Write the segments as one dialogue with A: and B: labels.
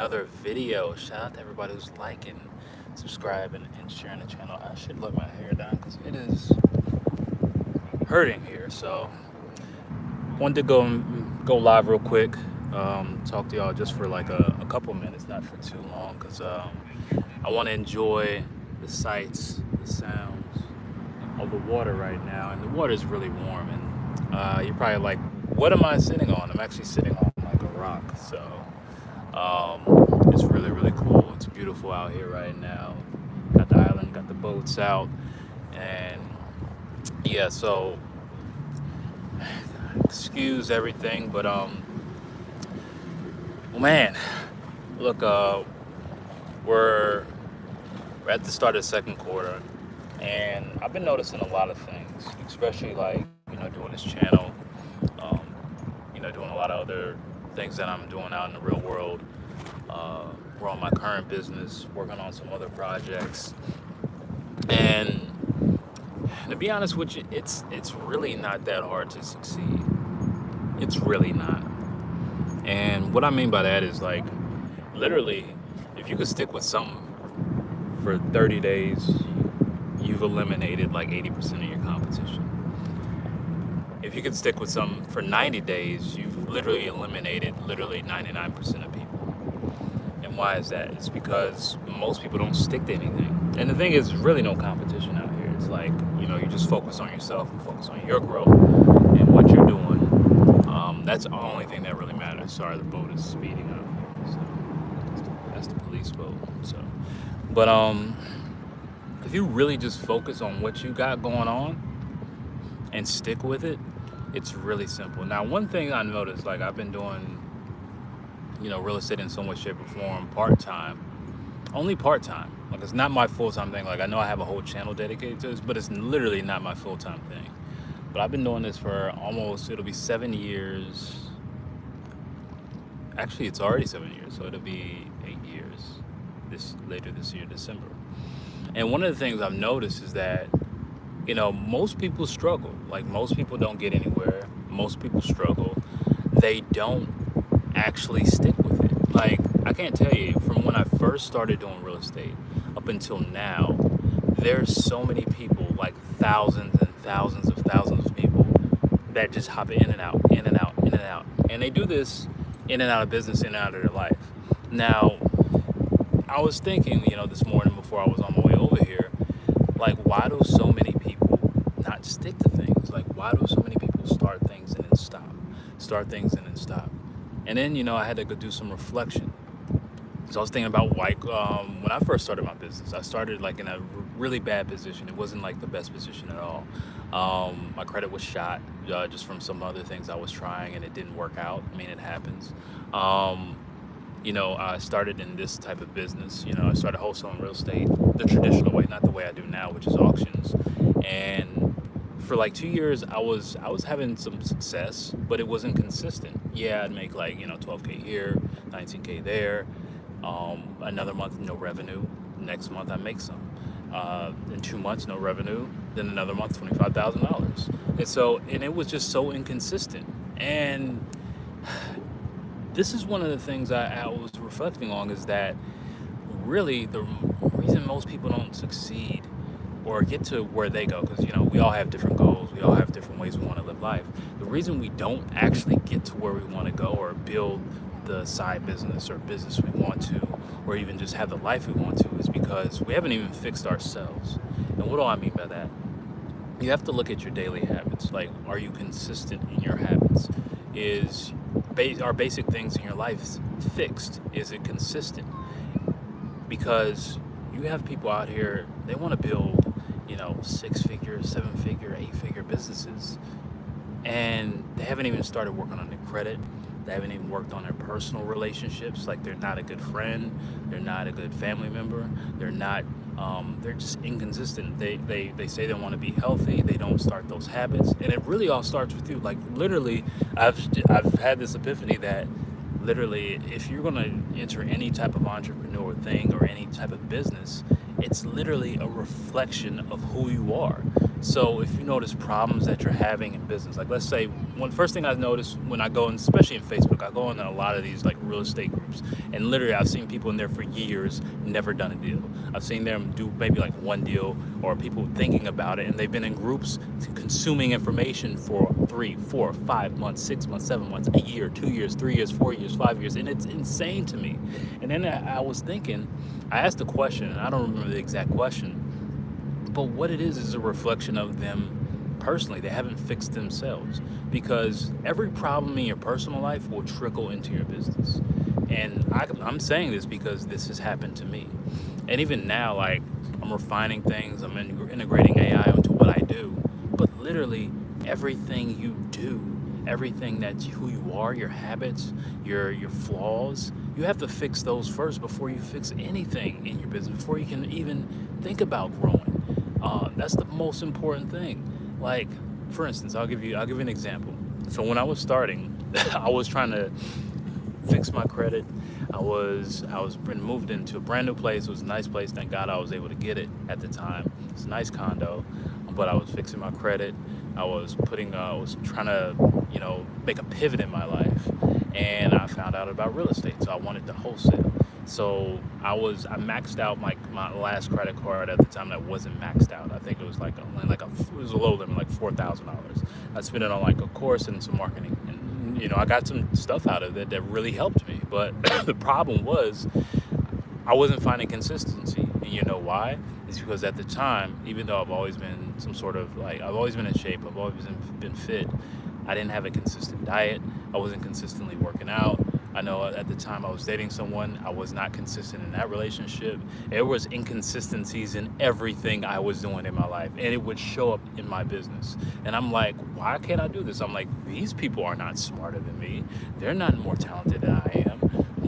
A: another video. Shout out to everybody who's liking, subscribing, and sharing the channel. I should let my hair down because it is hurting here. So, wanted to go live real quick. Talk to y'all just for like a couple minutes, not for too long, because I want to enjoy the sights, the sounds of the water right now, and the water is really warm. And you're probably like, "What am I sitting on?" I'm actually sitting on like a rock. So. It's really cool. It's beautiful out here right now. Got the island, got the boats out, and yeah. So excuse everything, but man, look, we're we're at the start of the second quarter, and I've been noticing a lot of things, especially like doing this channel, um, doing a lot of other things that I'm doing out in the real world. Growing my current business, working on some other projects, and to be honest with you, it's really not that hard to succeed. It's really not. And what I mean by that is like literally, if you could stick with something for 30 days, you've eliminated like 80% of your competition. If you could stick with something for 90 days, you've literally eliminated literally 99% of people. And why is that? It's because most people don't stick to anything. And the thing is, there's really no competition out here. It's like, you just focus on yourself and focus on your growth and what you're doing. That's the only thing that really matters. Sorry, the boat is speeding up. So that's the police boat. So, but if you really just focus on what you got going on and stick with it, it's really simple. Now, one thing I noticed, like I've been doing, real estate in so much shape or form, part-time, only part-time. Like it's not my full-time thing. Like I know I have a whole channel dedicated to this, but it's literally not my full-time thing. But I've been doing this for it'll be 7 years. Actually, it's already 7 years, so it'll be 8 years later this year, December. And one of the things I've noticed is that, most people struggle. Like most people don't get anywhere. Most people struggle. They don't actually stick with it. Like I can't tell you, from when I first started doing real estate up until now, there's so many people, like thousands and thousands of people that just hop in and out, in and out, in and out. And they do this in and out of business, in and out of their life. Now, I was thinking, this morning before I was on my way over here, like why do so many people not stick to things? Like why do so many people start things and then stop? Start things and then stop. And then, I had to go do some reflection. So I was thinking about like when I first started my business, I started like in a really bad position. It wasn't like the best position at all. My credit was shot just from some other things I was trying, and it didn't work out. I mean, it happens. I started in this type of business. I started wholesaling real estate the traditional way, not the way I do now, which is auctions. And for like 2 years, I was having some success, but it wasn't consistent. Yeah, I'd make like 12K here, 19K there. Another month, no revenue. Next month, I make some. In 2 months, no revenue. Then another month, $25,000. And it was just so inconsistent. And this is one of the things I was reflecting on, is that really the reason most people don't succeed or get to where they go, because we all have different goals, we all have different ways we want to live life. The reason we don't actually get to where we want to go or build the side business or business we want to, or even just have the life we want to, is because we haven't even fixed ourselves. And what do I mean by that? You have to look at your daily habits. Like, are you consistent in your habits? Are basic things in your life fixed? Is it consistent? Because you have people out here, they want to build 6-figure, 7-figure, 8-figure businesses, and they haven't even started working on their credit. They haven't even worked on their personal relationships. Like they're not a good friend, they're not a good family member, they're just inconsistent. They say they want to be healthy, they don't start those habits, and it really all starts with you. Like literally, I've had this epiphany that literally, if you're going to enter any type of entrepreneur thing or any type of business, it's literally a reflection of who you are. So if you notice problems that you're having in business, like let's say one first thing I notice when I go in, especially in Facebook, I go in a lot of these like real estate groups, and literally I've seen people in there for years never done a deal. I've seen them do maybe like one deal, or people thinking about it, and they've been in groups consuming information for 3, 4, 5 months, 6 months, 7 months, a year, 2 years, 3 years, 4 years, 5 years, and it's insane to me. And then I was thinking, I asked a question, and I don't remember the exact question, but what it is a reflection of them personally. They haven't fixed themselves, because every problem in your personal life will trickle into your business. And I'm saying this because this has happened to me. And even now, like, I'm refining things, I'm integrating AI into what I do. But literally, everything you do, everything that's who you are, your habits, your flaws, you have to fix those first before you fix anything in your business, before you can even think about growing. That's the most important thing. Like, for instance, I'll give you an example. So when I was starting, I was trying to fix my credit. I was been moved into a brand new place. It was a nice place. Thank God I was able to get it at the time. It's a nice condo, but I was fixing my credit. I was trying to, make a pivot in my life, and I found out about real estate. So I wanted to wholesale. So I maxed out my last credit card at the time that wasn't maxed out. I think it was it was a low limit, like $4,000. I spent it on like a course and some marketing, and I got some stuff out of it that really helped me. But the problem was I wasn't finding consistency, and you know why? It's because at the time, even though I've always been I've always been in shape, I've always been fit, I didn't have a consistent diet. I wasn't consistently working out. I know at the time I was dating someone, I was not consistent in that relationship. There was inconsistencies in everything I was doing in my life, and it would show up in my business. And I'm like, why can't I do this? I'm like, these people are not smarter than me. They're not more talented than I am.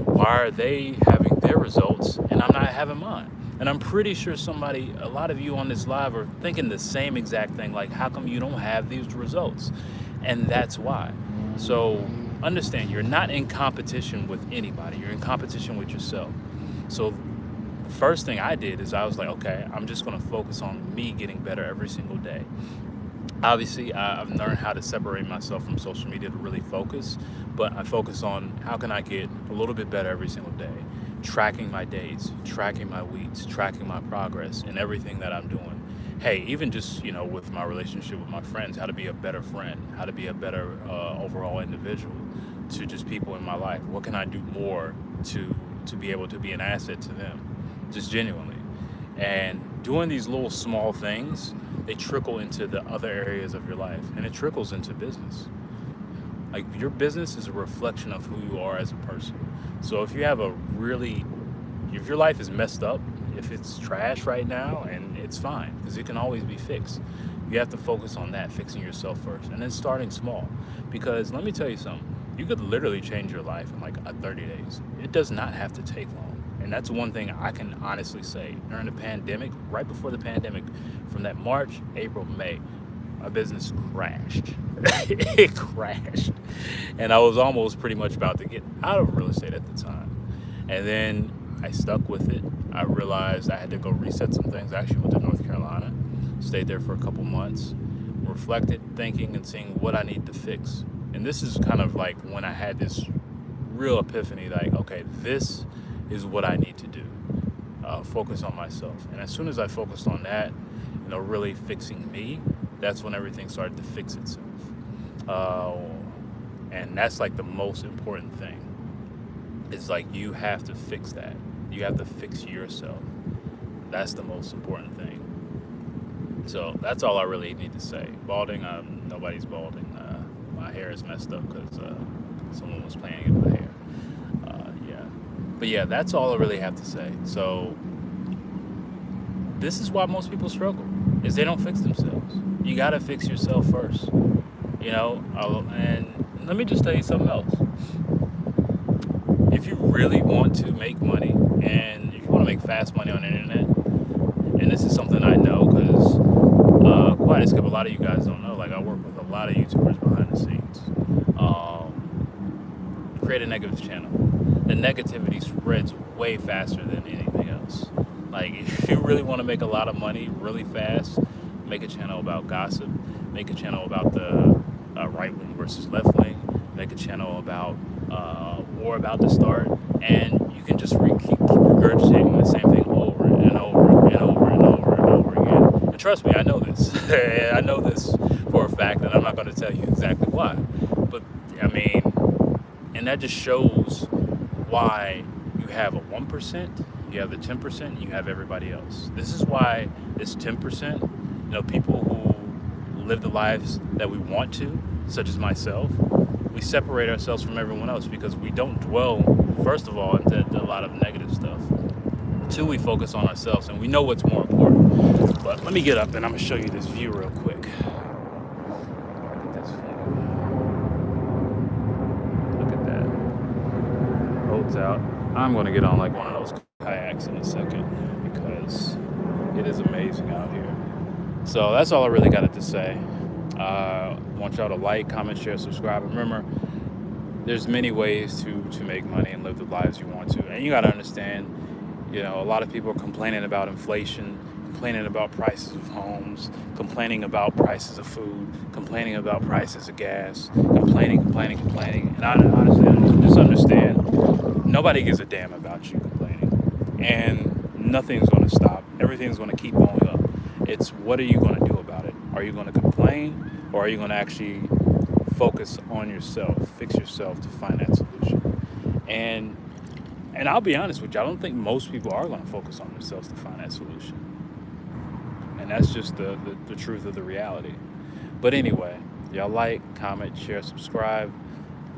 A: Why are they having their results and I'm not having mine? And I'm pretty sure a lot of you on this live are thinking the same exact thing, like, how come you don't have these results? And that's why. So understand, you're not in competition with anybody. You're in competition with yourself. So the first thing I did is I was like, okay, I'm just going to focus on me getting better every single day. Obviously, I've learned how to separate myself from social media to really focus, but I focus on how can I get a little bit better every single day, tracking my days, tracking my weeks, tracking my progress and everything that I'm doing. Hey, even just, with my relationship with my friends, how to be a better friend, how to be a better overall individual to just people in my life. What can I do more to be able to be an asset to them, just genuinely? And doing these little small things, they trickle into the other areas of your life, and it trickles into business. Like, your business is a reflection of who you are as a person. So if your life is messed up, if it's trash right now, and it's fine, because it can always be fixed. You have to focus on that, fixing yourself first, and then starting small. Because let me tell you something, you could literally change your life in like 30 days. It does not have to take long. And that's one thing I can honestly say. During the pandemic, right before the pandemic, from that March, April, May, my business crashed. It crashed. And I was almost pretty much about to get out of real estate at the time. And then I stuck with it. I realized I had to go reset some things. I actually went to North Carolina, stayed there for a couple months, reflected, thinking, and seeing what I need to fix. And this is kind of like when I had this real epiphany, like, okay, this is what I need to do. Focus on myself. And as soon as I focused on that, really fixing me, that's when everything started to fix itself. And that's like the most important thing. It's like you have to fix that. You have to fix yourself. That's the most important thing. So that's all I really need to say. Balding, nobody's balding. My hair is messed up because someone was playing in my hair. Yeah. But yeah, that's all I really have to say. So this is why most people struggle, is they don't fix themselves. You got to fix yourself first. And let me just tell you something else. If you really want to make money, and if you want to make fast money on the internet, and this is something I know because quite a skip, a lot of you guys don't know, like, I work with a lot of YouTubers behind the scenes. Create a negative channel. The negativity spreads way faster than anything else. Like, if you really want to make a lot of money really fast, make a channel about gossip, make a channel about the right wing versus left wing, make a channel about war about to start, and you can just keep regurgitating the same thing over and over and over and over and over again. And trust me, I know this. I know this for a fact, and I'm not going to tell you exactly why. But I mean, and that just shows why you have a 1%, you have the 10%, and you have everybody else. This is why this 10%, people who live the lives that we want to, such as myself, we separate ourselves from everyone else because we don't dwell, first of all, into a lot of negative stuff. Two, we focus on ourselves, and we know what's more important. But let me get up, and I'm going to show you this view real quick. Look at that. Boats out. I'm going to get on like one of those kayaks in a second because it is amazing out here. So that's all I really got to say. Want y'all to like, comment, share, subscribe. Remember, there's many ways to make money and live the lives you want to. And you got to understand, a lot of people are complaining about inflation, complaining about prices of homes, complaining about prices of food, complaining about prices of gas, complaining. And I honestly just understand, nobody gives a damn about you complaining. And nothing's going to stop. Everything's going to keep going up. It's what are you going to do about it? Are you going to complain, or are you going to actually focus on yourself, fix yourself to find that solution? And I'll be honest with you, I don't think most people are going to focus on themselves to find that solution. And that's just the truth of the reality. But anyway, y'all like, comment, share, subscribe.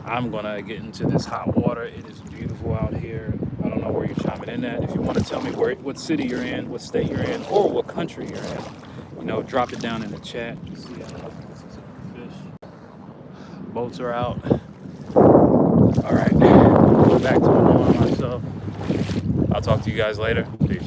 A: I'm going to get into this hot water. It is beautiful out here. I don't know where you're chiming in at. If you want to tell me what city you're in, what state you're in, or what country you're in, drop it down in the chat. You see, I don't know if this is a fish. Boats are out. All right, go back to enjoying myself. I'll talk to you guys later. Peace.